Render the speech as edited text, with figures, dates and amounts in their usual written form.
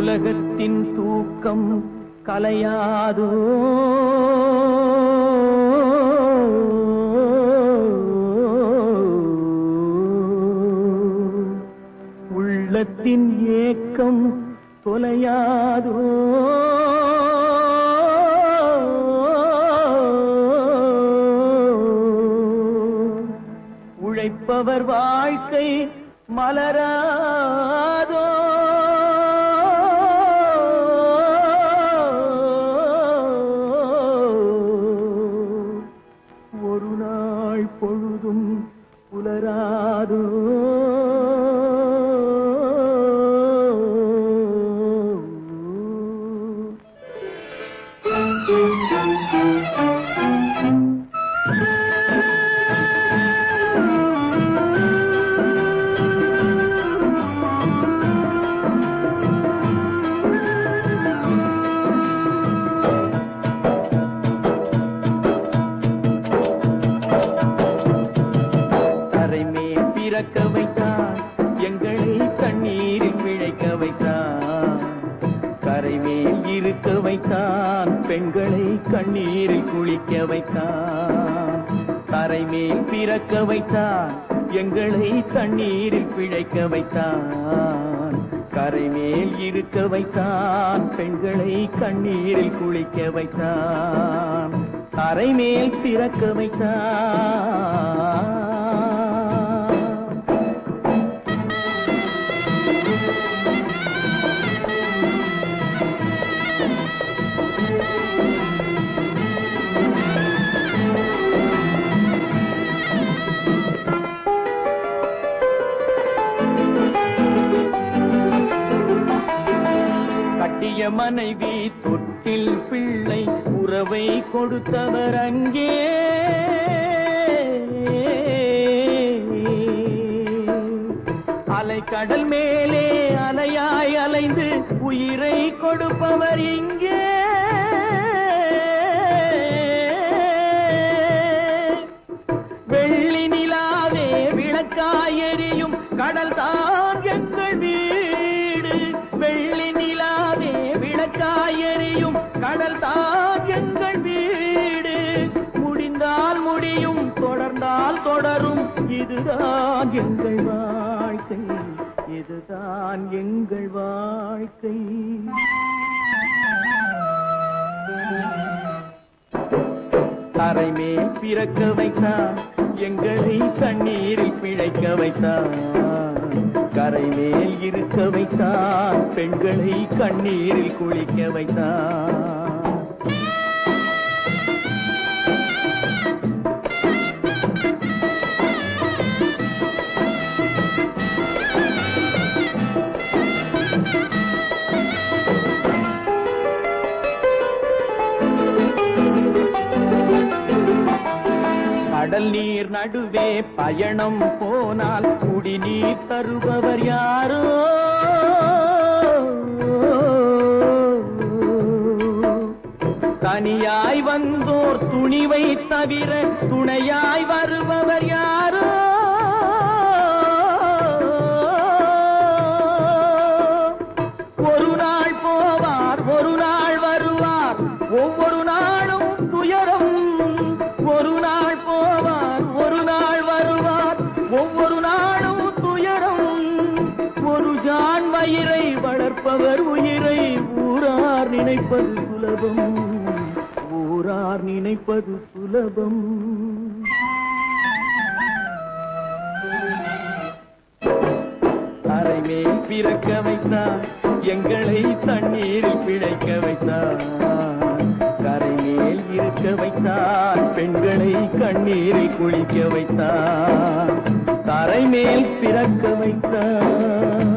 உலகத்தின் தூக்கம் கலையாதோ உள்ளத்தின் ஏக்கம் தொலையாதோ உழைப்பவர் வாழ்க்கை மலராதோ ஒரு நாள் பொழுதும் புலராதோ பிறக்க வைத்தான் எங்களை கண்ணீரில் பிழைக்க வைத்தான் கரைமேல் இருக்க வைத்தான் பெண்களை கண்ணீரில் குளிக்க வைத்தான் கரைமேல் பிறக்க வைத்தான் எங்களை தண்ணீரில் பிழைக்க வைத்தான் கரைமேல் இருக்க வைத்தான் பெண்களை கண்ணீரில் குளிக்க வைத்தான் கரைமேல் பிறக்க வைத்தான் கட்டிய மனைவி தொட்டில் பிள்ளை உறவை கொடுத்தவர் அங்கே அலை கடல் மேலே அலையாய் அலைந்து உயிரை கொடுப்பவர் இங்கே வெள்ளி நிலாவே விளக்காய் எரியும் கடல் தான் எங்கள் வீடு வெள்ளி நிலாவே விளக்காய் எரியும் கடல் தான் எங்கள் வீடு முடிந்தால் முடியும் தொடர்ந்தால் தொடரும் இதுதான் எங்கள் வாழ்க்கை இதுதான் எங்கள் வாழ்க்கை கரைமேல் பிறக்க வைத்தான் எங்களை தண்ணீரில் பிழைக்க வைத்தான் கரைமேல் இருக்க வைத்தான் பெண்களை கண்ணீரில் குளிக்க வைத்தான் கடல் நீர் நடுவே பயணம் போனால் குடிநீர் தருபவர் யாரோ தனியாய் வந்தோர் துணிவை தவிர துணையாய் வருபவர் யாரோ ஒரு நாள் போவார் ஒரு நாள் வருவார் ஒவ்வொரு நாளும் துயரம் ஒரு நாள் போவார் ஒரு நாள் வருவார் ஒவ்வொரு நாளும் துயரம் ஒரு ஜான் வயிறை வளர்ப்பவர் உயிரை ஊரார் நினைப்பது சுலபம் ஊரார் நினைப்பது சுலபம் கரைமேல் பிறக்க வைத்தான் எங்களை தண்ணீரில் பிழைக்க வைத்தான் கரைமேல் இருக்க வைத்தான் பெண்களை கண்ணீரில் குளிக்க வைத்தான் கரைமேல் பிறக்க வைத்தான்